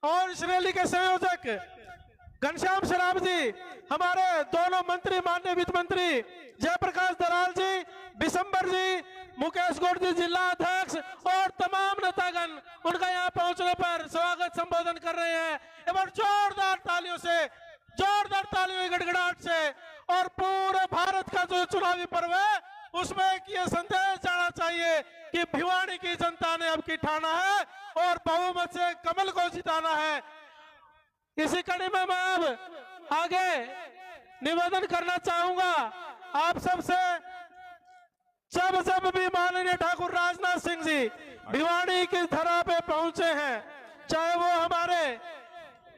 और इस रैली के संयोजक घनश्याम शराफ जी, हमारे दोनों मंत्री, माननीय वित्त मंत्री जयप्रकाश दलाल जी, बिशंबर जी, मुकेश गौड़ जी जिला अध्यक्ष और तमाम नेतागण उनका यहाँ पहुंचने पर स्वागत संबोधन कर रहे हैं। एवं जोरदार तालियों से, जोरदार तालियों की गड़गड़ाहट से, और पूरे भारत का जो चुनावी पर्व है उसमें एक ये संदेश जाना चाहिए कि भिवानी की जनता ने अब की ठाना है और बहुमत से कमल को जिताना है। इसी कड़ी में मैं अब आगे निवेदन करना चाहूंगा आप सबसे। जब भी माननीय ठाकुर राजनाथ सिंह जी भिवानी की धरा पे पहुंचे हैं, चाहे वो हमारे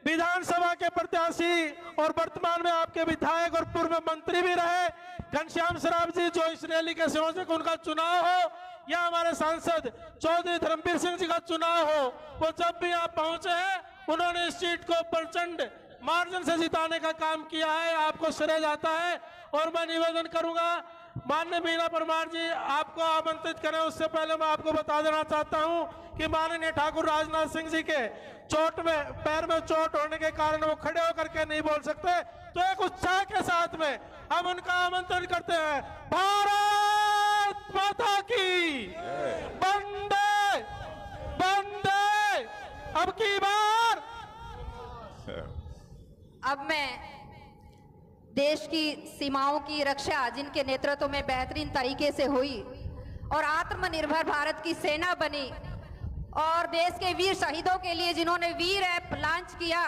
विधानसभा के प्रत्याशी और वर्तमान में आपके विधायक और पूर्व मंत्री भी रहे घनश्याम शराफ जी, जो इस रैली के संयोजक, उनका चुनाव हो, या हमारे सांसद चौधरी धर्मवीर सिंह जी का चुनाव हो, वो जब भी आप पहुंचे हैं उन्होंने इस सीट को प्रचंड मार्जिन से जिताने का काम किया है, आपको श्रेय जाता है। और मैं निवेदन करूंगा माननीय मीना परमार जी आपको आमंत्रित करें, उससे पहले मैं आपको बता देना चाहता हूं कि माननीय ठाकुर राजनाथ सिंह जी के चोट में, पैर में चोट होने के कारण वो खड़े होकर के नहीं बोल सकते, तो एक उत्साह के साथ में हम उनका आमंत्रण करते हैं। भारत माता की वंदे वंदे। अब की बार अब मैं देश की सीमाओं की रक्षा जिनके नेतृत्व में बेहतरीन तरीके से हुई और आत्मनिर्भर भारत की सेना बनी और देश के वीर शहीदों के लिए जिन्होंने वीर ऐप लॉन्च किया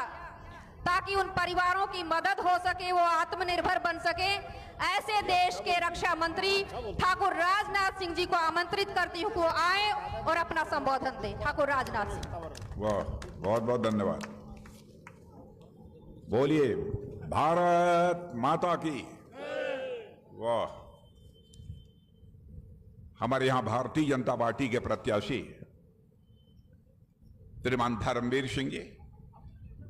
ताकि उन परिवारों की मदद हो सके, वो आत्मनिर्भर बन सके, ऐसे देश के रक्षा मंत्री ठाकुर राजनाथ सिंह जी को आमंत्रित करती हूँ कि वो आए और अपना संबोधन दें। ठाकुर राजनाथ सिंह। वाह, बहुत बहुत धन्यवाद। बोलिए भारत माता की। वाह, हमारे यहां भारतीय जनता पार्टी के प्रत्याशी श्रीमान धर्मवीर सिंह जी,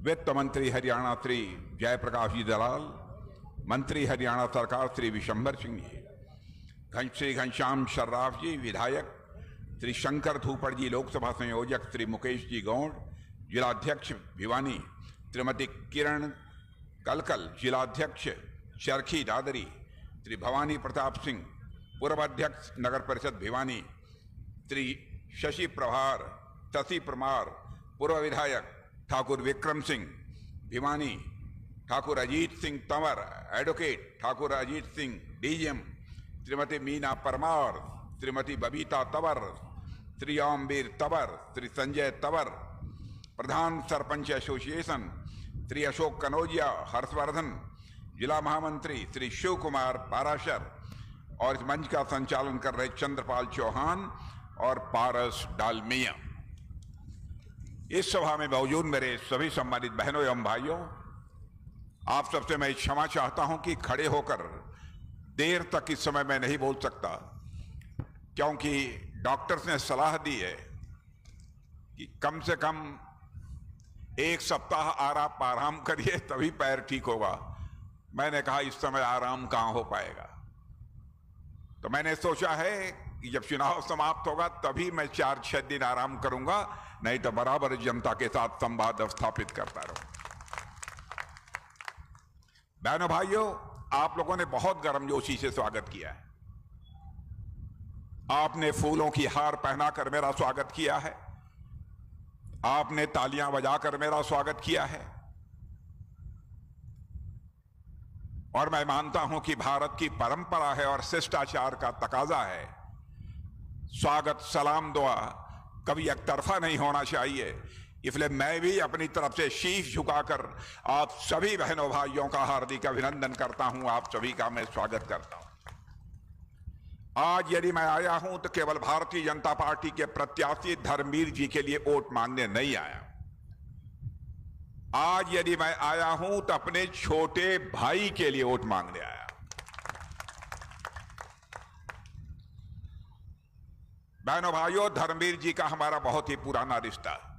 वित्त मंत्री हरियाणा श्री जयप्रकाश जी दलाल, मंत्री हरियाणा सरकार श्री बिशंबर सिंह जी, श्री घनश्याम शर्राफ जी विधायक, श्री शंकर थूपड़ जी लोकसभा संयोजक, श्री मुकेश जी गौड़ जिलाध्यक्ष भिवानी, श्रीमती किरण कलकल जिलाध्यक्ष चरखी दादरी, श्री भवानी प्रताप सिंह पूर्व अध्यक्ष नगर परिषद भिवानी, श्री शशि प्रमार पूर्व विधायक, ठाकुर विक्रम सिंह भिवानी, ठाकुर अजीत सिंह तंवर एडवोकेट, ठाकुर अजीत सिंह डीजीएम, श्रीमती मीना परमार, श्रीमती बबीता तंवर, श्री ओमवीर तंवर, श्री संजय तंवर, प्रधान सरपंच एसोसिएशन श्री अशोक कनौजिया हर्षवर्धन, जिला महामंत्री श्री शिव कुमार पाराशर, और इस मंच का संचालन कर रहे चंद्रपाल चौहान और पारस डालमिया। इस सभा में मौजूद मेरे सभी सम्मानित बहनों एवं भाइयों, आप सबसे मैं क्षमा चाहता हूं कि खड़े होकर देर तक इस समय मैं नहीं बोल सकता, क्योंकि डॉक्टर्स ने सलाह दी है कि कम से कम एक सप्ताह आराम करिए तभी पैर ठीक होगा। मैंने कहा इस समय आराम कहां हो पाएगा, तो मैंने सोचा है कि जब चुनाव समाप्त होगा तभी मैं 4-6 दिन आराम करूंगा, नहीं तो बराबर जनता के साथ संवाद स्थापित करता रहूं। बहनों भाइयों, आप लोगों ने बहुत गर्मजोशी से स्वागत किया है। आपने फूलों की हार पहनाकर मेरा स्वागत किया है, आपने तालियां बजाकर मेरा स्वागत किया है, और मैं मानता हूं कि भारत की परंपरा है और शिष्टाचार का तकाजा है, स्वागत सलाम दुआ कभी एक तरफा नहीं होना चाहिए। इसलिए मैं भी अपनी तरफ से शीश झुकाकर आप सभी बहनों भाइयों का हार्दिक अभिनंदन करता हूं, आप सभी का मैं स्वागत करता हूं। आज यदि मैं आया हूं तो केवल भारतीय जनता पार्टी के प्रत्याशी धर्मवीर जी के लिए वोट मांगने नहीं आया। आज यदि मैं आया हूं तो अपने छोटे भाई के लिए वोट मांगने आया। बहनों भाइयों, धर्मवीर जी का हमारा बहुत ही पुराना रिश्ता है,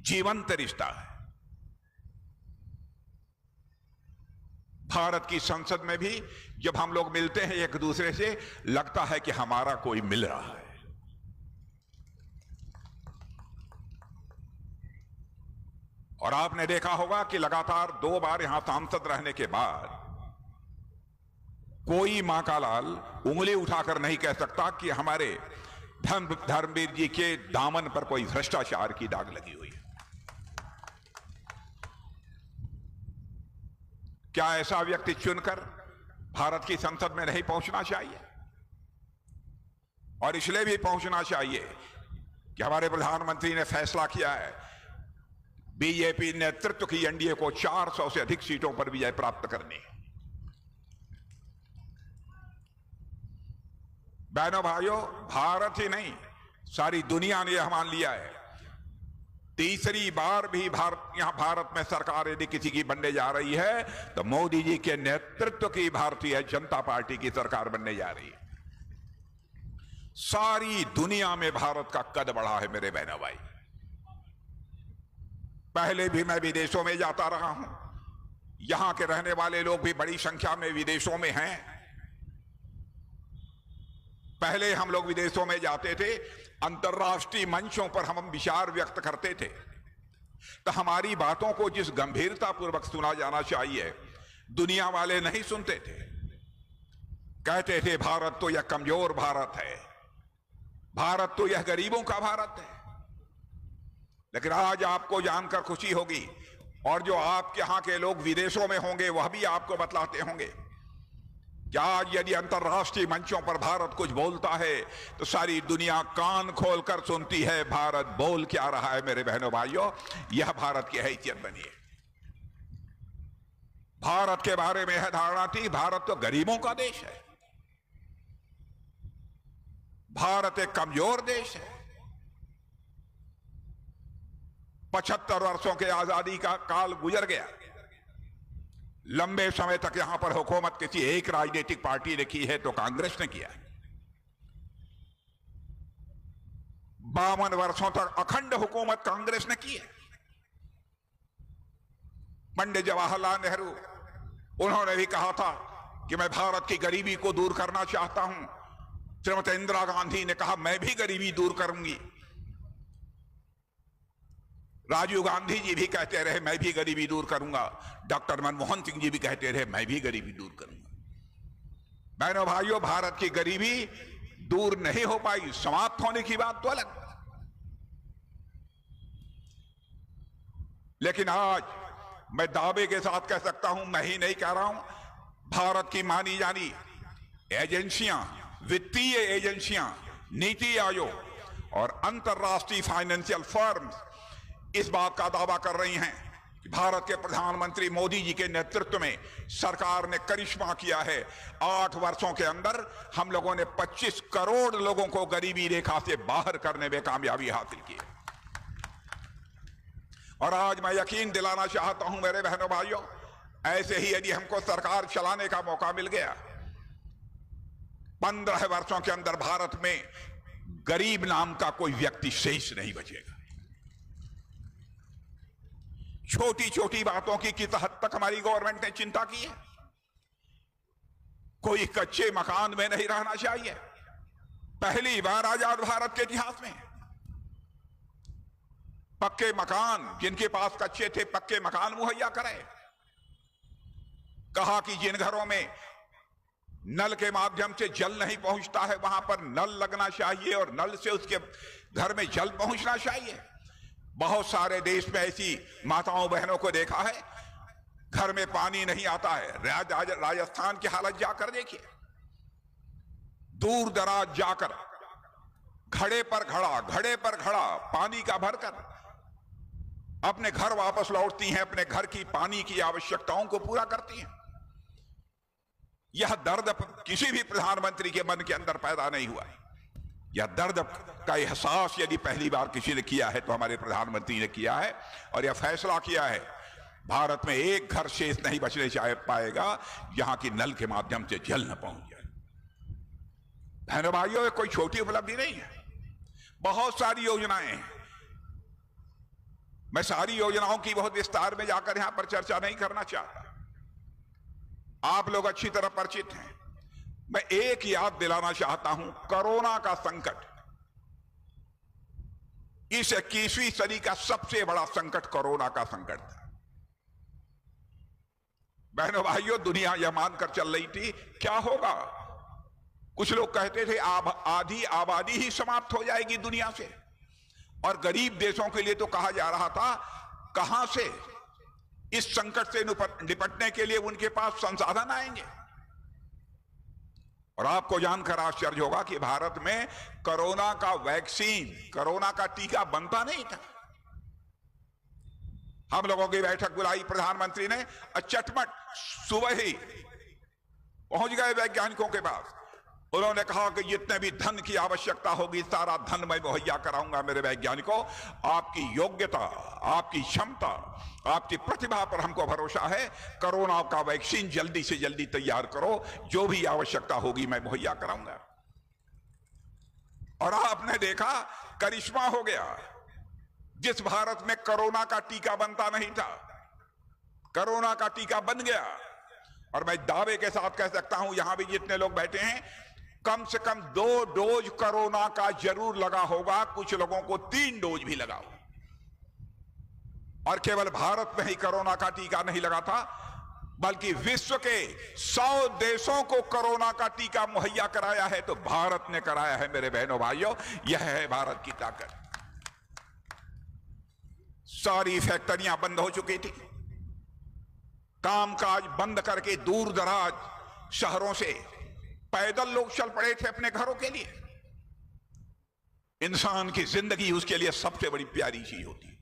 जीवंत रिश्ता है। भारत की संसद में भी जब हम लोग मिलते हैं एक दूसरे से, लगता है कि हमारा कोई मिल रहा है। और आपने देखा होगा कि लगातार 2 बार यहां सांसद रहने के बाद कोई मां का लाल उंगली उठाकर नहीं कह सकता कि हमारे धर्मवीर जी के दामन पर कोई भ्रष्टाचार की दाग लगी हुई है। क्या ऐसा व्यक्ति चुनकर भारत की संसद में नहीं पहुंचना चाहिए? और इसलिए भी पहुंचना चाहिए कि हमारे प्रधानमंत्री ने फैसला किया है बीजेपी नेतृत्व की एनडीए को 400 से अधिक सीटों पर विजय प्राप्त करनी। बहनों भाइयों, भारत ही नहीं सारी दुनिया ने यह मान लिया है तीसरी बार भी भारत में सरकार यदि किसी की बनने जा रही है तो मोदी जी के नेतृत्व की भारतीय जनता पार्टी की सरकार बनने जा रही है। सारी दुनिया में भारत का कद बढ़ा है मेरे बहनों भाई। पहले भी मैं विदेशों में जाता रहा हूं, यहां के रहने वाले लोग भी बड़ी संख्या में विदेशों में हैं। पहले हम लोग विदेशों में जाते थे, अंतर्राष्ट्रीय मंचों पर हम विचार व्यक्त करते थे तो हमारी बातों को जिस गंभीरता पूर्वक सुना जाना चाहिए दुनिया वाले नहीं सुनते थे। कहते थे भारत तो यह कमजोर भारत है, भारत तो यह गरीबों का भारत है। लेकिन आज आपको जानकर खुशी होगी और जो आपके यहां के लोग विदेशों में होंगे वह भी आपको बतलाते होंगे कि आज यदि अंतर्राष्ट्रीय मंचों पर भारत कुछ बोलता है तो सारी दुनिया कान खोलकर सुनती है भारत बोल क्या रहा है। मेरे बहनों भाइयों, यह भारत की हैसियत बनी है। भारत के बारे में यह धारणा थी भारत तो गरीबों का देश है, भारत एक कमजोर देश है। 75 वर्षों के आजादी का काल गुजर गया, लंबे समय तक यहां पर हुकूमत किसी एक राजनीतिक पार्टी ने की है तो कांग्रेस ने किया है। 52 वर्षों तक अखंड हुकूमत कांग्रेस ने की है। पंडित जवाहरलाल नेहरू उन्होंने भी कहा था कि मैं भारत की गरीबी को दूर करना चाहता हूं। श्रीमती इंदिरा गांधी ने कहा मैं भी गरीबी दूर करूंगी। राजीव गांधी जी भी कहते रहे मैं भी गरीबी दूर करूंगा। डॉक्टर मनमोहन सिंह जी भी कहते रहे मैं भी गरीबी दूर करूंगा। बहनों भाइयों, भारत की गरीबी दूर नहीं हो पाई, समाप्त होने की बात तो अलग। लेकिन आज मैं दावे के साथ कह सकता हूं, मैं ही नहीं कह रहा हूं, भारत की मानी जानी एजेंसियां, वित्तीय एजेंसियां, नीति आयोग और अंतर्राष्ट्रीय फाइनेंशियल फर्म्स इस बात का दावा कर रही हैं कि भारत के प्रधानमंत्री मोदी जी के नेतृत्व में सरकार ने करिश्मा किया है। 8 वर्षों के अंदर हम लोगों ने 25 करोड़ लोगों को गरीबी रेखा से बाहर करने में कामयाबी हासिल की है। और आज मैं यकीन दिलाना चाहता हूं मेरे बहनों भाइयों, ऐसे ही यदि हमको सरकार चलाने का मौका मिल गया, 15 वर्षों के अंदर भारत में गरीब नाम का कोई व्यक्ति शेष नहीं बचेगा। छोटी छोटी बातों की किस हद तक हमारी गवर्नमेंट ने चिंता की है। कोई कच्चे मकान में नहीं रहना चाहिए। पहली बार आजाद भारत के इतिहास में पक्के मकान, जिनके पास कच्चे थे पक्के मकान मुहैया करें। कहा कि जिन घरों में नल के माध्यम से जल नहीं पहुंचता है वहां पर नल लगना चाहिए और नल से उसके घर में जल पहुंचना चाहिए। बहुत सारे देश में ऐसी माताओं बहनों को देखा है घर में पानी नहीं आता है। राजस्थान की हालत जाकर देखिए, दूर दराज जाकर घड़े पर घड़ा पानी का भरकर अपने घर वापस लौटती हैं, अपने घर की पानी की आवश्यकताओं को पूरा करती हैं। यह दर्द किसी भी प्रधानमंत्री के मन के अंदर पैदा नहीं हुआ। यह दर्द का एहसास यदि पहली बार किसी ने किया है तो हमारे प्रधानमंत्री ने किया है और यह फैसला किया है भारत में एक घर शेष नहीं बचने पाएगा जहां की नल के माध्यम से जल न पहुंच जाए। बहनों भाइयों, ये कोई छोटी उपलब्धि नहीं है। बहुत सारी योजनाएं हैं। मैं सारी योजनाओं की बहुत विस्तार में जाकर यहां पर चर्चा नहीं करना चाहता, आप लोग अच्छी तरह परिचित हैं। मैं एक याद दिलाना चाहता हूं, कोरोना का संकट इस 21वीं सदी का सबसे बड़ा संकट कोरोना का संकट था। बहनों भाइयों, दुनिया यह मानकर चल रही थी क्या होगा। कुछ लोग कहते थे आधी आबादी ही समाप्त हो जाएगी दुनिया से, और गरीब देशों के लिए तो कहा जा रहा था कहां से इस संकट से निपटने के लिए उनके पास संसाधन आएंगे। और आपको जानकर आश्चर्य होगा कि भारत में कोरोना का वैक्सीन, कोरोना का टीका बनता नहीं था। हम लोगों की बैठक बुलाई प्रधानमंत्री ने, चटपट सुबह ही पहुंच गए वैज्ञानिकों के पास। उन्होंने कहा कि जितने भी धन की आवश्यकता होगी सारा धन मैं मुहैया कराऊंगा मेरे वैज्ञानिकों। आपकी योग्यता, आपकी क्षमता, आपकी प्रतिभा पर हमको भरोसा है। कोरोना का वैक्सीन जल्दी से जल्दी तैयार करो, जो भी आवश्यकता होगी मैं मुहैया कराऊंगा। और आपने देखा करिश्मा हो गया। जिस भारत में कोरोना का टीका बनता नहीं था, कोरोना का टीका बन गया। और मैं दावे के साथ कह सकता हूं, यहां भी जितने लोग बैठे हैं, कम से कम 2 डोज कोरोना का जरूर लगा होगा, कुछ लोगों को 3 डोज भी लगा होगा। और केवल भारत में ही कोरोना का टीका नहीं लगा था, बल्कि विश्व के 100 देशों को कोरोना का टीका मुहैया कराया है तो भारत ने कराया है। मेरे बहनों भाइयों, यह है भारत की ताकत। सारी फैक्ट्रियां बंद हो चुकी थी, कामकाज बंद करके दूर दराज शहरों से पैदल लोग चल पड़े थे अपने घरों के लिए। इंसान की जिंदगी उसके लिए सबसे बड़ी प्यारी चीज होती है।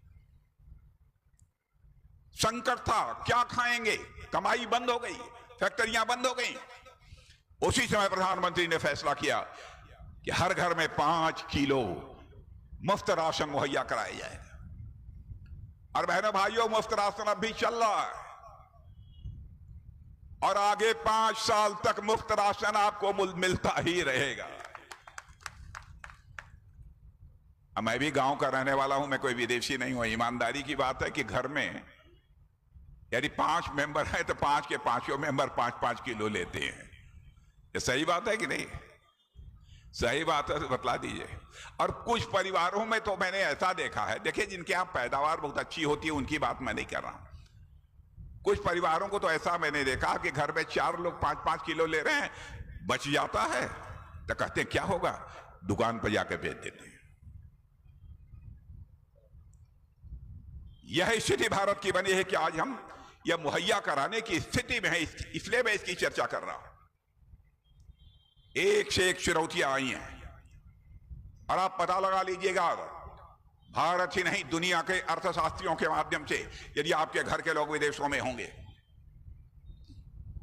संकट था, क्या खाएंगे, कमाई बंद हो गई, फैक्ट्रियां बंद हो गई। उसी समय प्रधानमंत्री ने फैसला किया कि हर घर में 5 किलो मुफ्त राशन मुहैया कराया जाएगा। और बहनों भाइयों, मुफ्त राशन अब भी चल रहा है और आगे 5 साल तक मुफ्त राशन आपको मिलता ही रहेगा। मैं भी गांव का रहने वाला हूं, मैं कोई विदेशी नहीं हूं। ईमानदारी की बात है कि घर में यदि 5 मेंबर है तो 5 के 5 मेंबर 5-5 किलो लेते हैं। ये सही बात है कि नहीं? सही बात है तो बतला दीजिए। और कुछ परिवारों में तो मैंने ऐसा देखा है, देखिए जिनके यहाँ पैदावार बहुत अच्छी होती है उनकी बात मैं नहीं कर रहा हूं। कुछ परिवारों को तो ऐसा मैंने देखा कि घर में 4 लोग 5-5 किलो ले रहे हैं, बच जाता है तो कहते हैं क्या होगा, दुकान पर जाकर बेच देते हैं। यह स्थिति भारत की बनी है कि आज हम यह मुहैया कराने की स्थिति में है, इसलिए मैं इसकी चर्चा कर रहा हूं। एक से एक चुनौतियां आई हैं और आप पता लगा लीजिएगा, भारत ही नहीं दुनिया के अर्थशास्त्रियों के माध्यम से, यदि आपके घर के लोग विदेशों में होंगे,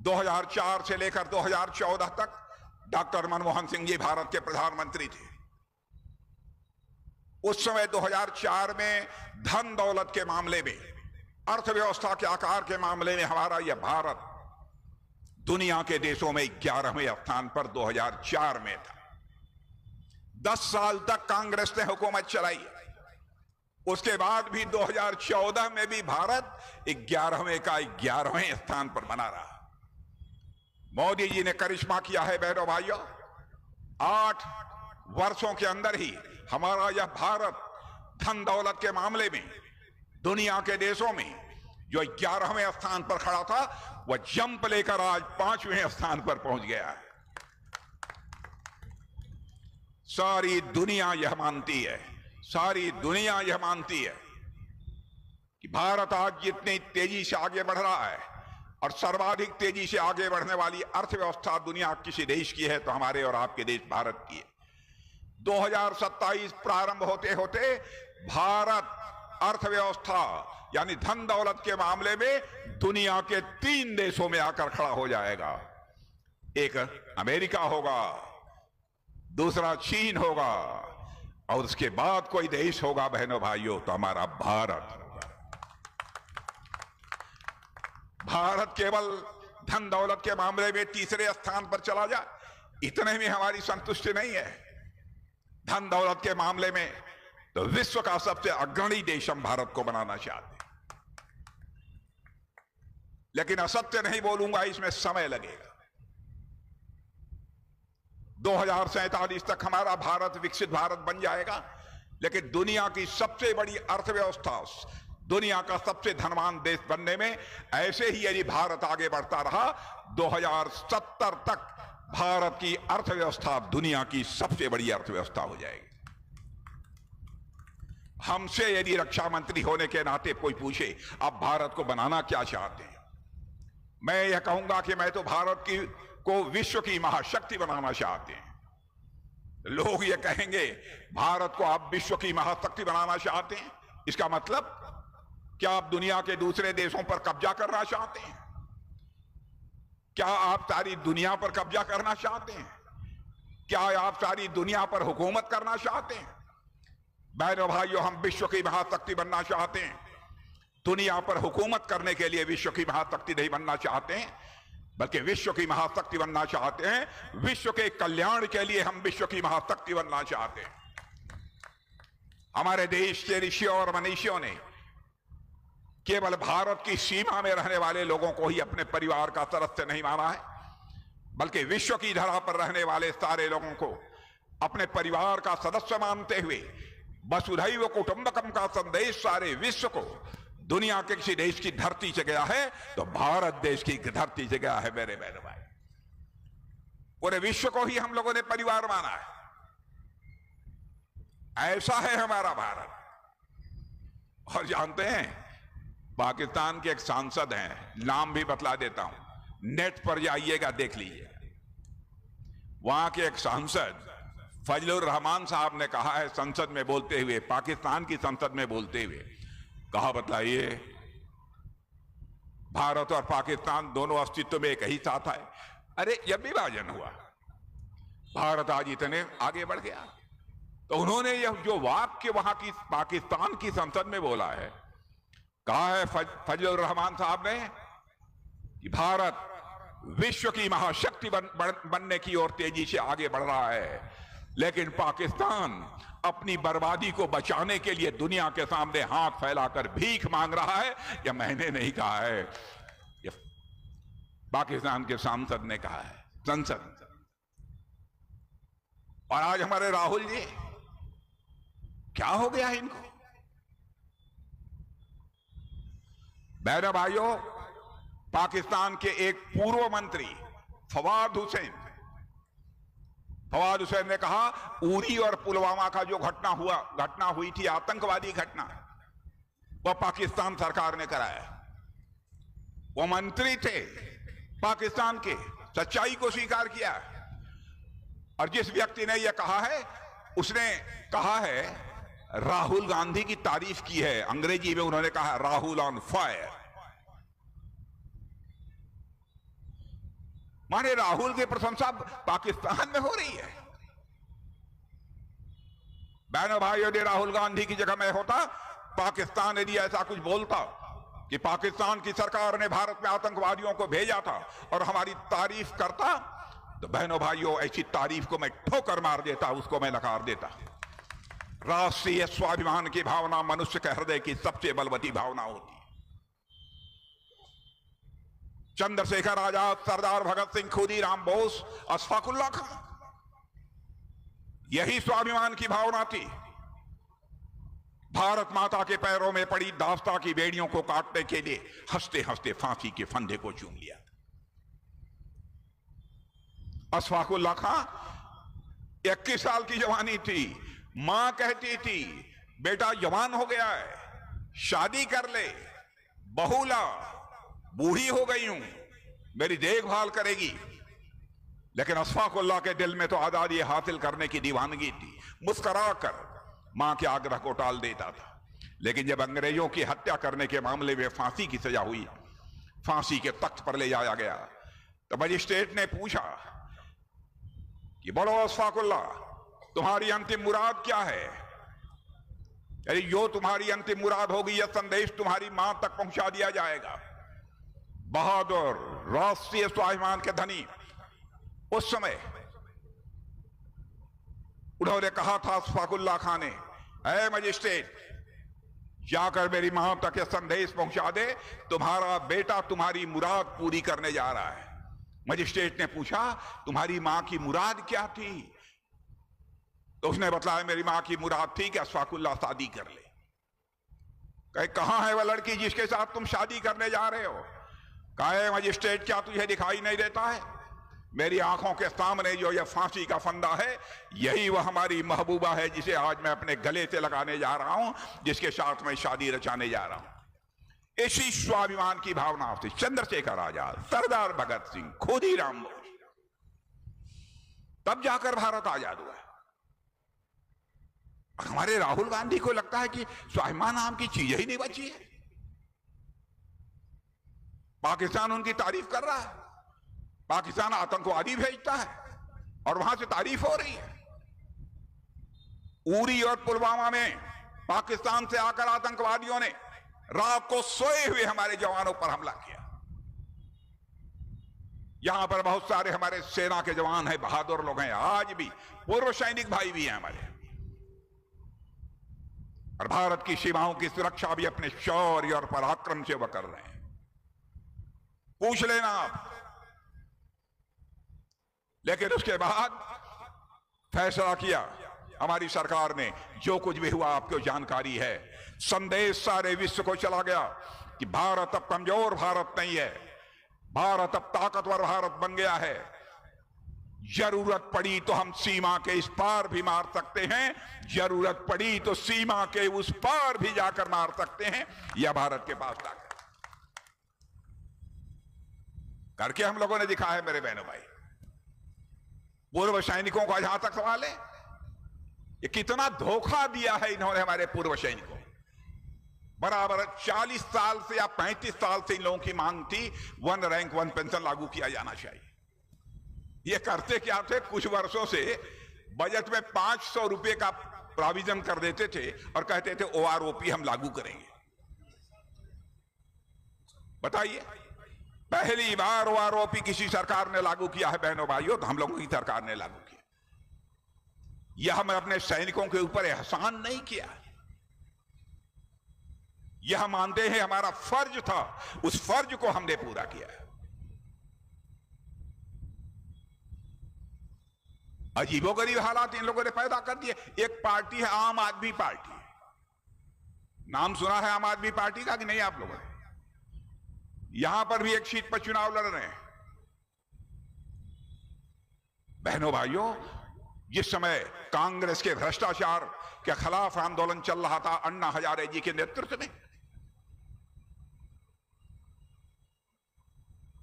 2004 से लेकर 2014 तक डॉक्टर मनमोहन सिंह जी भारत के प्रधानमंत्री थे। उस समय 2004 में धन दौलत के मामले में, अर्थव्यवस्था के आकार के मामले में हमारा यह भारत दुनिया के देशों में 11वें स्थान पर 2004 में था। 10 साल तक कांग्रेस ने हुकूमत चलाई, उसके बाद भी 2014 में भी भारत 11वें का 11वें स्थान पर बना रहा। मोदी जी ने करिश्मा किया है बहनों भाइयों। 8 वर्षों के अंदर ही हमारा यह भारत धन दौलत के मामले में दुनिया के देशों में जो 11वें स्थान पर खड़ा था, वह जंप लेकर आज 5वें स्थान पर पहुंच गया है। सारी दुनिया यह मानती है, सारी दुनिया यह मानती है कि भारत आज जितनी तेजी से आगे बढ़ रहा है और सर्वाधिक तेजी से आगे बढ़ने वाली अर्थव्यवस्था दुनिया किसी देश की है तो हमारे और आपके देश भारत की है। 2027 प्रारंभ होते होते भारत अर्थव्यवस्था यानी धन दौलत के मामले में दुनिया के 3 देशों में आकर खड़ा हो जाएगा। एक अमेरिका होगा, दूसरा चीन होगा और उसके बाद कोई देश होगा बहनों भाइयों तो हमारा भारत होगा। भारत केवल धन दौलत के मामले में तीसरे स्थान पर चला जाए, इतने में हमारी संतुष्टि नहीं है। धन दौलत के मामले में तो विश्व का सबसे अग्रणी देश हम भारत को बनाना चाहते हैं। लेकिन असत्य नहीं बोलूंगा, इसमें समय लगेगा। 2047 तक हमारा भारत विकसित भारत बन जाएगा, लेकिन दुनिया की सबसे बड़ी अर्थव्यवस्था, दुनिया का सबसे धनवान देश बनने में ऐसे ही यदि भारत आगे बढ़ता रहा, 2070 तक भारत की अर्थव्यवस्था दुनिया की सबसे बड़ी अर्थव्यवस्था हो जाएगी। हमसे यदि रक्षा मंत्री होने के नाते कोई पूछे आप भारत को बनाना क्या चाहते हैं, मैं यह कहूंगा कि मैं तो भारत को विश्व की महाशक्ति बनाना चाहते हैं। लोग ये कहेंगे भारत को आप विश्व की महाशक्ति बनाना चाहते हैं, इसका मतलब क्या आप दुनिया के दूसरे देशों पर कब्जा करना चाहते हैं? क्या आप सारी दुनिया पर कब्जा करना चाहते हैं? क्या आप सारी दुनिया पर हुकूमत करना चाहते हैं? बहनों भाइयों, हम विश्व की महाशक्ति बनना चाहते हैं। दुनिया पर हुकूमत करने के लिए विश्व की महाशक्ति नहीं बनना चाहते हैं, बल्कि विश्व की महाशक्ति बनना चाहते हैं। विश्व के कल्याण के लिए हम विश्व की महाशक्ति बनना चाहते हैं। हमारे देश के ऋषियों और मनीषियों ने केवल भारत की सीमा में रहने वाले लोगों को ही अपने परिवार का सदस्य नहीं माना है, बल्कि विश्व की धरा पर रहने वाले सारे लोगों को अपने परिवार का सदस्य मानते हुए वसुधैव कुटुंबकम का संदेश सारे विश्व को, दुनिया के किसी देश की धरती से गया है तो भारत देश की धरती से गया है। मेरे बहनों भाई, पूरे विश्व को ही हम लोगों ने परिवार माना है। ऐसा है हमारा भारत। और जानते हैं, पाकिस्तान के एक सांसद हैं, नाम भी बतला देता हूं, नेट पर जाइएगा देख लीजिए। वहां के एक सांसद फजलुर रहमान साहब ने कहा है संसद में बोलते हुए, पाकिस्तान की संसद में बोलते हुए, कहा बताइए भारत और पाकिस्तान दोनों अस्तित्व में एक ही साथ है। अरे जब विभाजन हुआ भारत आज इतने आगे बढ़ गया, तो उन्होंने यह जो वाक्य वहां की पाकिस्तान की संसद में बोला है, कहा है फजलुर रहमान साहब ने कि भारत विश्व की महाशक्ति बनने की ओर तेजी से आगे बढ़ रहा है, लेकिन पाकिस्तान अपनी बर्बादी को बचाने के लिए दुनिया के सामने हाथ फैलाकर भीख मांग रहा है। यह मैंने नहीं कहा है, यह पाकिस्तान के सांसद ने कहा है, संसद। और आज हमारे राहुल जी, क्या हो गया इनको? बहनों भाइयों, पाकिस्तान के एक पूर्व मंत्री फवाद हुसैन ने कहा उरी और पुलवामा का जो घटना हुई थी, आतंकवादी घटना, वह पाकिस्तान सरकार ने कराया। वो मंत्री थे पाकिस्तान के, सच्चाई को स्वीकार किया। और जिस व्यक्ति ने यह कहा है, उसने कहा है, राहुल गांधी की तारीफ की है। अंग्रेजी में उन्होंने कहा राहुल ऑन फायर। माने राहुल की प्रशंसा पाकिस्तान में हो रही है। बहनों भाइयों, यदि राहुल गांधी की जगह में होता, पाकिस्तान यदि ऐसा कुछ बोलता कि पाकिस्तान की सरकार ने भारत में आतंकवादियों को भेजा था और हमारी तारीफ करता, तो बहनों भाइयों, ऐसी तारीफ को मैं ठोकर मार देता, उसको मैं नकार देता। राष्ट्रीय स्वाभिमान की भावना मनुष्य के हृदय की सबसे बलवती भावना होती है। चंद्रशेखर आजाद, सरदार भगत सिंह, खुदीराम बोस, अशफाकुल्लाह खां, यही स्वाभिमान की भावना थी। भारत माता के पैरों में पड़ी दास्ता की बेड़ियों को काटने के लिए हंसते हंसते फांसी के फंदे को चूम लिया। अशफाकुल्लाह खां 21 साल की जवानी थी, मां कहती थी बेटा जवान हो गया है, शादी कर ले, बहू ला, बूढ़ी हो गई हूं, मेरी देखभाल करेगी। लेकिन अशफाकुल्लाह के दिल में तो आजादी हासिल करने की दीवानगी थी। मुस्कुराकर मां के आग्रह को टाल देता था। लेकिन जब अंग्रेजों की हत्या करने के मामले में फांसी की सजा हुई, फांसी के तख्त पर ले जाया गया, तो मजिस्ट्रेट ने पूछा कि बोलो अशफाकुल्लाह, तुम्हारी अंतिम मुराद क्या है? यदि जो तुम्हारी अंतिम मुराद होगी, यह संदेश तुम्हारी मां तक पहुंचा दिया जाएगा। बहादुर राष्ट्रीय स्वाभिमान के धनी उस समय उन्होंने कहा था अशफाकुल्लाह खां ने, ऐ मजिस्ट्रेट, जाकर मेरी मां तक यह संदेश पहुंचा दे, तुम्हारा बेटा तुम्हारी मुराद पूरी करने जा रहा है। मजिस्ट्रेट ने पूछा, तुम्हारी मां की मुराद क्या थी? तो उसने बताया मेरी मां की मुराद थी कि अशफाकुल्लाह शादी कर ले। कहे कहां है वह लड़की जिसके साथ तुम शादी करने जा रहे हो? कहे मजिस्ट्रेट क्या तुझे दिखाई नहीं देता है? मेरी आंखों के सामने जो यह फांसी का फंदा है, यही वह हमारी महबूबा है जिसे आज मैं अपने गले से लगाने जा रहा हूं, जिसके साथ मैं शादी रचाने जा रहा हूं। इसी स्वाभिमान की भावना से चंद्रशेखर आजाद, सरदार भगत सिंह, खुदीराम बोस, तब जाकर भारत आजाद हुआ। हमारे राहुल गांधी को लगता है कि स्वाभिमान नाम की चीज ही नहीं बची है। पाकिस्तान उनकी तारीफ कर रहा है, पाकिस्तान आतंकवादी भेजता है और वहां से तारीफ हो रही है। उरी और पुलवामा में पाकिस्तान से आकर आतंकवादियों ने रात को सोए हुए हमारे जवानों पर हमला किया। यहां पर बहुत सारे हमारे सेना के जवान हैं, बहादुर लोग हैं, आज भी पूर्व सैनिक भाई भी हैं हमारे, और भारत की सीमाओं की सुरक्षा भी अपने शौर्य और पराक्रम से वह कर रहे हैं। पूछ लेना आप। लेकिन उसके बाद फैसला किया हमारी सरकार ने, जो कुछ भी हुआ आपको जानकारी है। संदेश सारे विश्व को चला गया कि भारत अब कमजोर भारत नहीं है, भारत अब ताकतवर भारत बन गया है। जरूरत पड़ी तो हम सीमा के इस पार भी मार सकते हैं, जरूरत पड़ी तो सीमा के उस पार भी जाकर मार सकते हैं। यह भारत के पास ताकत करके हम लोगों ने दिखा है। मेरे बहनों भाई, पूर्व सैनिकों का जहां तक सवाल है, ये कितना धोखा दिया है इन्होंने हमारे पूर्व सैनिकों। बराबर 40 साल से या 35 साल से इन लोगों की मांग थी 1 रैंक 1 पेंशन लागू किया जाना चाहिए। ये करते क्या थे, कुछ वर्षों से बजट में 500 रुपए का प्रोविजन कर देते थे और कहते थे OROP हम लागू करेंगे। बताइए, पहली बार OROP किसी सरकार ने लागू किया है बहनों भाइयों, तो हम लोगों की सरकार ने लागू किया। यह हमने अपने सैनिकों के ऊपर एहसान नहीं किया, यह मानते हैं हमारा फर्ज था, उस फर्ज को हमने पूरा किया। अजीबोगरीब हालात इन लोगों ने पैदा कर दिए। एक पार्टी है आम आदमी पार्टी, नाम सुना है आम आदमी पार्टी का कि नहीं आप लोगों ने? यहां पर भी एक सीट पर चुनाव लड़ रहे हैं। बहनों भाइयों, जिस समय कांग्रेस के भ्रष्टाचार के खिलाफ आंदोलन चल रहा था अन्ना हजारे जी के नेतृत्व में,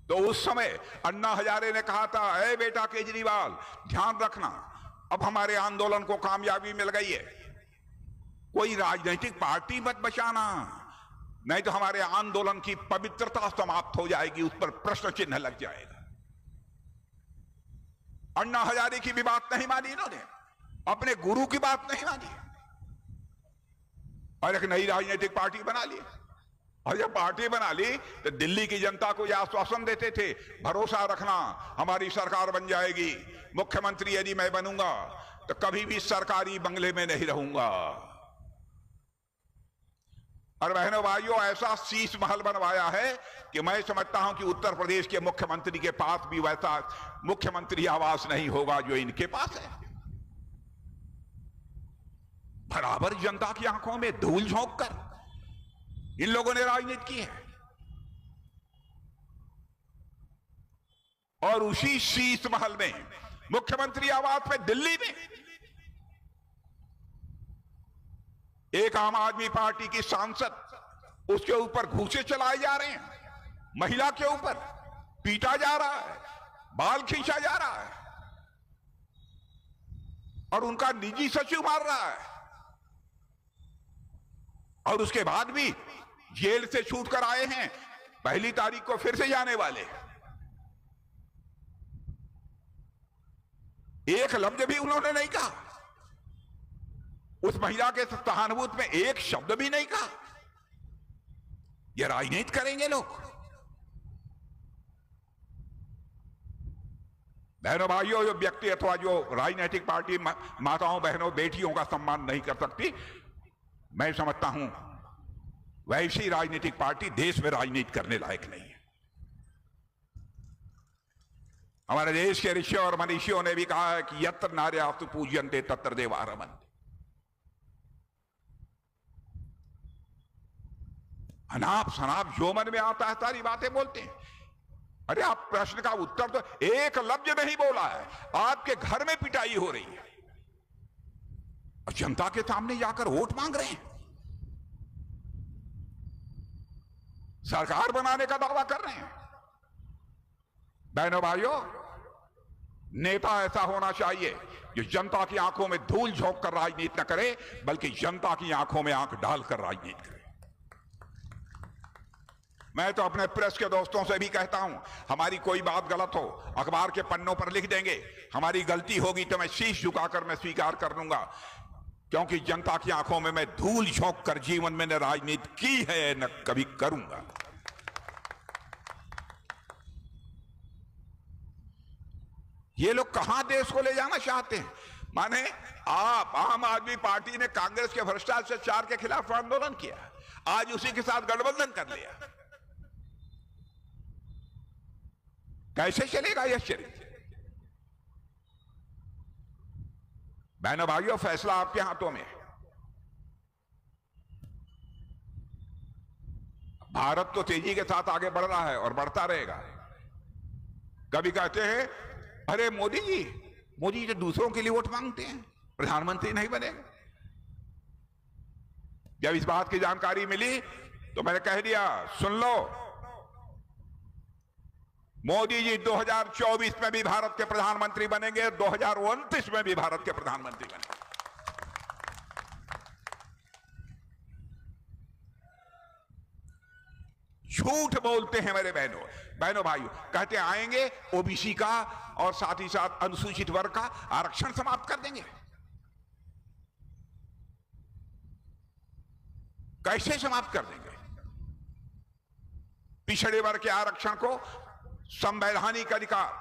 तो उस समय अन्ना हजारे ने कहा था, ऐ बेटा केजरीवाल ध्यान रखना, अब हमारे आंदोलन को कामयाबी मिल गई है, कोई राजनीतिक पार्टी मत बचाना, नहीं तो हमारे आंदोलन की पवित्रता समाप्त हो जाएगी, उस पर प्रश्न चिन्ह लग जाएगा। अन्ना हजारे की भी बात नहीं मानी इन्होंने, अपने गुरु की बात नहीं मानी और एक नई राजनीतिक पार्टी बना ली। और जब पार्टी बना ली तो दिल्ली की जनता को यह आश्वासन देते थे, भरोसा रखना हमारी सरकार बन जाएगी, मुख्यमंत्री यदि मैं बनूंगा तो कभी भी सरकारी बंगले में नहीं रहूंगा। और बहनों भाइयों, ऐसा शीश महल बनवाया है कि मैं समझता हूं कि उत्तर प्रदेश के मुख्यमंत्री के पास भी वैसा मुख्यमंत्री आवास नहीं होगा जो इनके पास है। बराबर जनता की आंखों में धूल झोंक कर इन लोगों ने राजनीति की है। और उसी शीश महल में, मुख्यमंत्री आवास पे दिल्ली में, एक आम आदमी पार्टी की सांसद उसके ऊपर घूसे चलाए जा रहे हैं, महिला के ऊपर पीटा जा रहा है, बाल खींचा जा रहा है और उनका निजी सचिव मार रहा है, और उसके बाद भी जेल से छूट कर आए हैं, 1 तारीख को फिर से जाने वाले। एक लफ्ज भी उन्होंने नहीं कहा, उस महिला के सहानुभूति में एक शब्द भी नहीं कहा। ये राजनीति करेंगे लोग। बहनों भाइयों, जो व्यक्ति अथवा जो राजनीतिक पार्टी माताओं बहनों बेटियों का सम्मान नहीं कर सकती, मैं समझता हूं वैसी राजनीतिक पार्टी देश में राजनीति करने लायक नहीं है। हमारे देश के ऋषियों और मनीषियों ने भी कहा है कि यत्र नार्यास्तु पूज्यन्ते तत्र देवा रमन्ते। अनाप शनाप जो मन में आता है सारी बातें बोलते हैं। अरे आप प्रश्न का उत्तर तो एक लफ्ज नहीं बोला है, आपके घर में पिटाई हो रही है और जनता के सामने जाकर वोट मांग रहे हैं, सरकार बनाने का दावा कर रहे हैं। बहनों भाइयों, नेता ऐसा होना चाहिए जो जनता की आंखों में धूल झोंक कर राजनीति न करे, बल्कि जनता की आंखों में आंख डालकर राजनीति करे। मैं तो अपने प्रेस के दोस्तों से भी कहता हूं, हमारी कोई बात गलत हो अखबार के पन्नों पर लिख देंगे, हमारी गलती होगी तो मैं शीश झुकाकर मैं स्वीकार कर लूंगा, क्योंकि जनता की आंखों में मैं धूल झोंक कर जीवन में न राजनीति की है न कभी करूंगा। ये लोग कहां देश को ले जाना चाहते हैं? माने आप आम आदमी पार्टी ने कांग्रेस के भ्रष्टाचार के खिलाफ आंदोलन किया, आज उसी के साथ गठबंधन कर लिया। कैसे चलेगा यह चरित्र? बहनों भाइयों, फैसला आपके हाथों में है। भारत तो तेजी के साथ आगे बढ़ रहा है और बढ़ता रहेगा। कभी कहते हैं अरे मोदी जी तो दूसरों के लिए वोट मांगते हैं, प्रधानमंत्री नहीं बनेगा। जब इस बात की जानकारी मिली तो मैंने कह दिया, सुन लो, मोदी जी 2024 में भी भारत के प्रधानमंत्री बनेंगे, 2029 में भी भारत के प्रधानमंत्री बनेंगे। झूठ बोलते हैं मेरे बहनों भाइयों, कहते आएंगे ओबीसी का और साथ ही साथ अनुसूचित वर्ग का आरक्षण समाप्त कर देंगे। कैसे समाप्त कर देंगे? पिछड़े वर्ग के आरक्षण को संवैधानिक अधिकार,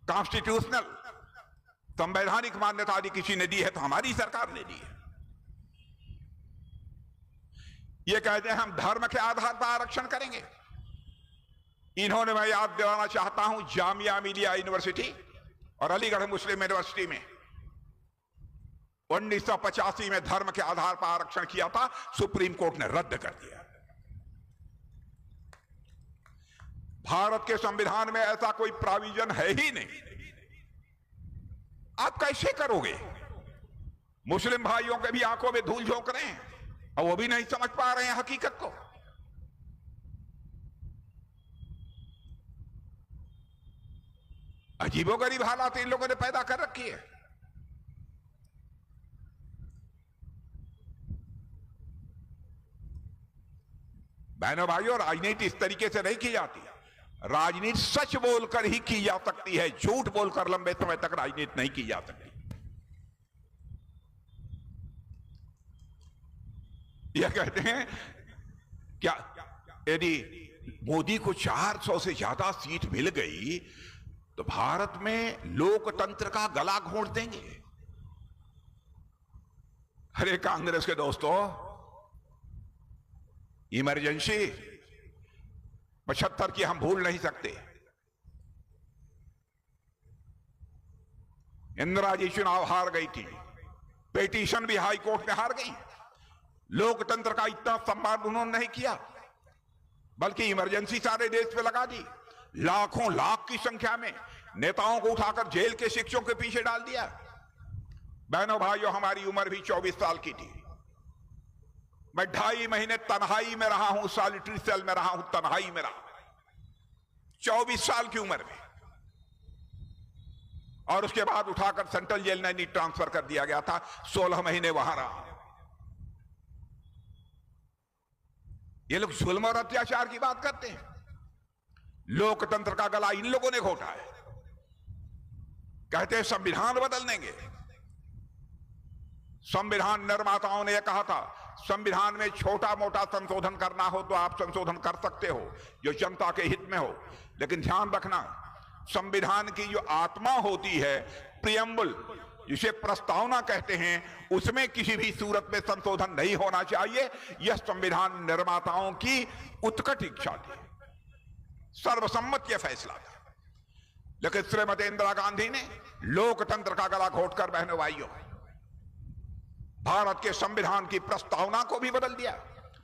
कॉन्स्टिट्यूशनल संवैधानिक मान्यता यदि किसी ने दी है तो हमारी सरकार ने दी है। ये कहते हैं हम धर्म के आधार पर आरक्षण करेंगे। इन्होंने, मैं याद दिलाना चाहता हूं, जामिया मिलिया यूनिवर्सिटी और अलीगढ़ मुस्लिम यूनिवर्सिटी में 1985 में धर्म के आधार पर आरक्षण किया था, सुप्रीम कोर्ट ने रद्द कर दिया। भारत के संविधान में ऐसा कोई प्रोविजन है ही नहीं। आप कैसे करोगे? मुस्लिम भाइयों के भी आंखों में धूल झोंक रहे हैं और वो भी नहीं समझ पा रहे हैं हकीकत को। अजीबोगरीब हालात इन लोगों ने पैदा कर रखी है। बहनों भाइयों, राजनीति इस तरीके से नहीं की जाती। राजनीति सच बोलकर ही की जा सकती है, झूठ बोलकर लंबे समय तक राजनीति नहीं की जा सकती। यह कहते हैं क्या यदि मोदी को 400 से ज्यादा सीट मिल गई तो भारत में लोकतंत्र का गला घोंट देंगे। अरे कांग्रेस के दोस्तों, इमरजेंसी 75 की हम भूल नहीं सकते। इंदिरा जी चुनाव हार गई थी, पिटीशन भी हाई कोर्ट में हार गई। लोकतंत्र का इतना सम्मान उन्होंने नहीं किया, बल्कि इमरजेंसी सारे देश पे लगा दी। लाखों लाख की संख्या में नेताओं को उठाकर जेल के शिक्षकों के पीछे डाल दिया। बहनों भाइयों, हमारी उम्र भी 24 साल की थी। मैं 2.5 महीने तन्हाई में रहा हूं, सॉलिटरी सेल में रहा हूं, तन्हाई में रहा 24 साल की उम्र में। और उसके बाद उठाकर सेंट्रल जेल नहीं ट्रांसफर कर दिया गया था। 16 महीने वहां रहा। ये लोग जुल्म और अत्याचार की बात करते हैं। लोकतंत्र का गला इन लोगों ने घोटा है। कहते हैं संविधान बदल देंगे। संविधान निर्माताओं ने यह कहा था, संविधान में छोटा मोटा संशोधन करना हो तो आप संशोधन कर सकते हो जो जनता के हित में हो, लेकिन ध्यान रखना, संविधान की जो आत्मा होती है, प्रियम्बल जिसे प्रस्तावना कहते हैं, उसमें किसी भी सूरत में संशोधन नहीं होना चाहिए। यह संविधान निर्माताओं की उत्कट इच्छा थी, सर्वसम्मत यह फैसला था। लेकिन श्रीमती इंदिरा गांधी ने लोकतंत्र का गला घोटकर बहनों भाइयों भारत के संविधान की प्रस्तावना को भी बदल दिया,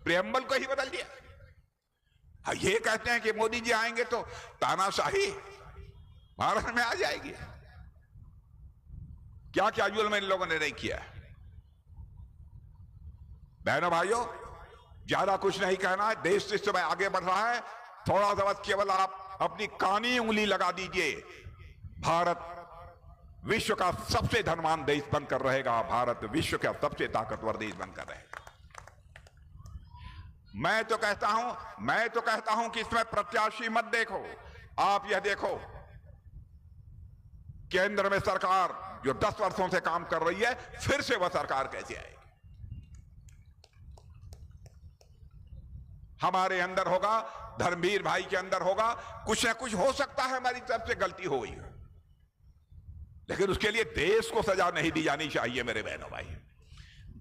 प्रियम्बल को ही बदल दिया। ये कहते हैं कि मोदी जी आएंगे तो तानाशाही भारत में आ जाएगी। क्या क्या जुल्म इन लोगों ने नहीं किया। बहनों भाइयों, ज्यादा कुछ नहीं कहना है। देश इस समय आगे बढ़ रहा है। थोड़ा सा बस केवल आप अपनी कानी उंगली लगा दीजिए, भारत विश्व का सबसे धनवान देश बनकर रहेगा। भारत विश्व का सबसे ताकतवर देश बनकर रहेगा। मैं तो कहता हूं कि इसमें प्रत्याशी मत देखो, आप यह देखो केंद्र में सरकार जो 10 वर्षों से काम कर रही है, फिर से वह सरकार कैसे आएगी। हमारे अंदर होगा, धर्मवीर भाई के अंदर होगा, कुछ ना कुछ हो सकता है हमारी तरफ से गलती हो गई, लेकिन उसके लिए देश को सजा नहीं दी जानी चाहिए। मेरे बहनों भाई,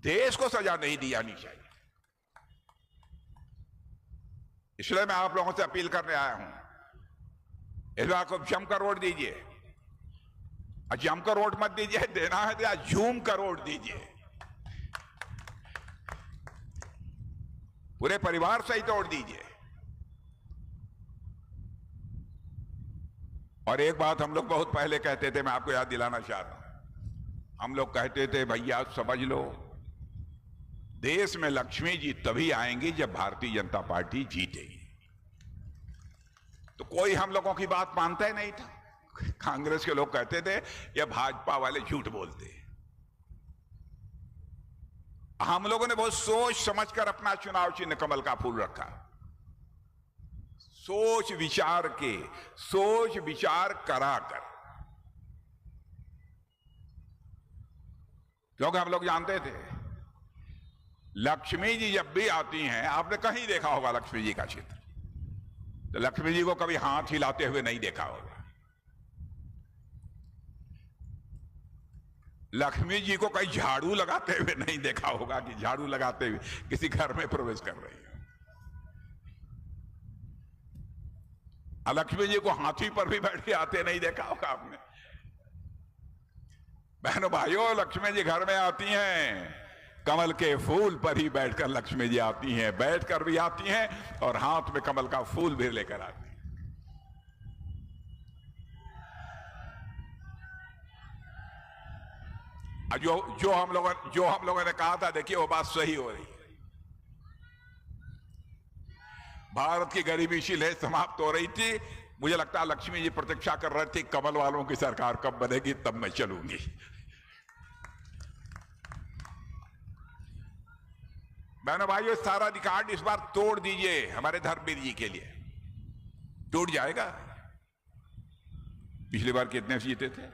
देश को सजा नहीं दी जानी चाहिए। इसलिए मैं आप लोगों से अपील करने आया हूं, इस बार को जमकर वोट दीजिए। जमकर वोट मत दीजिए, देना है तो झूम कर वोट दीजिए। पूरे परिवार सहित वोट दीजिए। और एक बात हम लोग बहुत पहले कहते थे, मैं आपको याद दिलाना चाहता हूं। हम लोग कहते थे भैया समझ लो, देश में लक्ष्मी जी तभी आएंगी जब भारतीय जनता पार्टी जीतेगी। तो कोई हम लोगों की बात मानता ही नहीं था। कांग्रेस के लोग कहते थे ये भाजपा वाले झूठ बोलते हैं। हम लोगों ने बहुत सोच समझकर अपना चुनाव चिन्ह कमल का फूल रखा। सोच विचार कराकर, क्योंकि हम लोग जानते थे लक्ष्मी जी जब भी आती हैं, आपने कहीं देखा होगा लक्ष्मी जी का चित्र, तो लक्ष्मी जी को कभी हाथ हिलाते हुए नहीं देखा होगा। लक्ष्मी जी को कहीं झाड़ू लगाते हुए नहीं देखा होगा कि झाड़ू लगाते हुए किसी घर में प्रवेश कर रही है। लक्ष्मी जी को हाथी पर भी बैठ के आते नहीं देखा होगा आपने। बहनों भाइयों, लक्ष्मी जी घर में आती हैं, कमल के फूल पर ही बैठकर लक्ष्मी जी आती हैं, बैठकर भी आती हैं और हाथ में कमल का फूल भी लेकर आती हैं। जो हम लोगों ने कहा था, देखिए वो बात सही हो रही है। भारत की गरीबी शीलें समाप्त हो रही थी। मुझे लगता है लक्ष्मी जी प्रतीक्षा कर रही थी कमल वालों की सरकार कब बनेगी, तब मैं चलूंगी। बहनों भाइयों, सारा रिकॉर्ड इस बार तोड़ दीजिए हमारे धर्मवीर जी के लिए। टूट जाएगा। पिछली बार कितने जीते थे?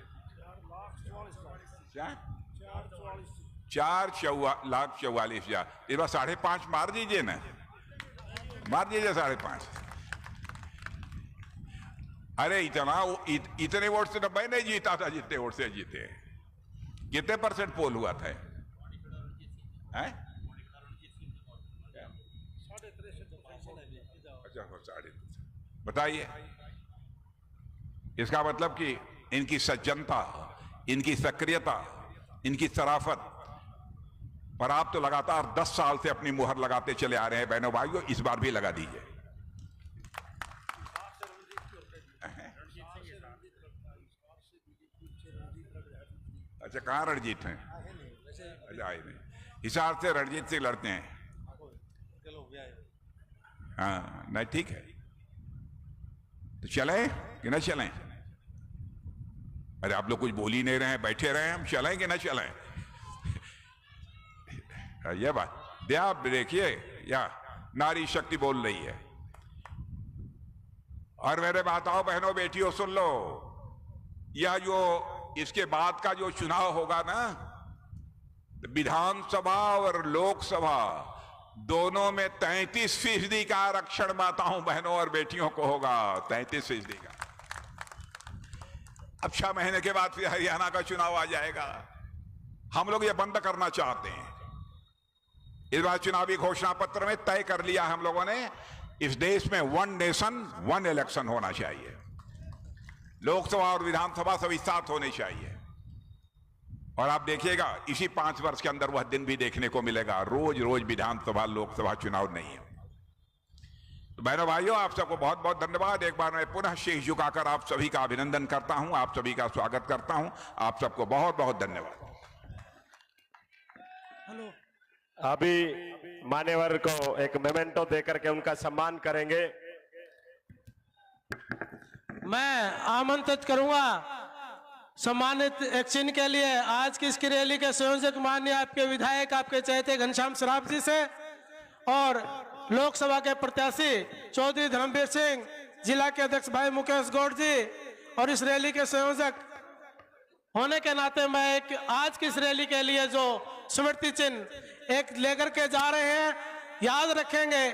4,44,000। इस बार 5.5 मार दीजिए ना, मार दीजिए 5.5। अरे इतने वोट से तो मैं नहीं जीता था जितने वोट से जीते। कितने % पोल हुआ था? 3.5। बताइए, इसका मतलब कि इनकी सज्जनता, इनकी सक्रियता, इनकी शराफत पर आप तो लगातार 10 साल से अपनी मुहर लगाते चले आ रहे हैं। बहनों भाइयों, इस बार भी लगा दीजिए। अच्छा, कहां रणजीत हैं? अच्छा, आए नहीं। हिसार से रणजीत सिंह लड़ते हैं। हाँ, नहीं ठीक है, तो चलें कि न चलें? अरे आप लोग कुछ बोल ही नहीं रहे हैं, बैठे रहे हैं। हम चलें कि न चलें? ये बात आप देखिए, या नारी शक्ति बोल रही है। और मेरे माताओं बहनों बेटियों सुन लो, यह जो इसके बाद का जो चुनाव होगा ना, विधानसभा और लोकसभा दोनों में 33% का आरक्षण माताओं बहनों और बेटियों को होगा। 33% का। अब 6 महीने के बाद फिर हरियाणा का चुनाव आ जाएगा। हम लोग ये बंद करना चाहते हैं। इस बार चुनावी घोषणा पत्र में तय कर लिया हम लोगों ने, इस देश में 1 नेशन 1 इलेक्शन होना चाहिए। लोकसभा और विधानसभा सभी साथ होने चाहिए। और आप देखिएगा इसी 5 वर्ष के अंदर वह दिन भी देखने को मिलेगा, रोज रोज विधानसभा लोकसभा चुनाव नहीं है। तो बहनों भाइयों, आप सबको बहुत बहुत धन्यवाद। एक बार मैं पुनः शीश झुकाकर आप सभी का अभिनंदन करता हूं, आप सभी का स्वागत करता हूं। आप सबको बहुत बहुत धन्यवाद। अभी मान्यवर को एक मेमेंटो देकर के उनका सम्मान करेंगे। मैं आमंत्रित करूंगा सम्मानित एक्शन के लिए आज की इसकी रैली के संयोजक माननीय आपके विधायक आपके चहेते घनश्याम सराफ जी से और लोकसभा के प्रत्याशी चौधरी धर्मवीर सिंह, जिला के अध्यक्ष भाई मुकेश गौड़ जी, और इस रैली के संयोजक होने के नाते मैं एक आज की इस रैली के लिए जो स्मृति चिन्ह एक लेकर के जा रहे हैं, याद रखेंगे।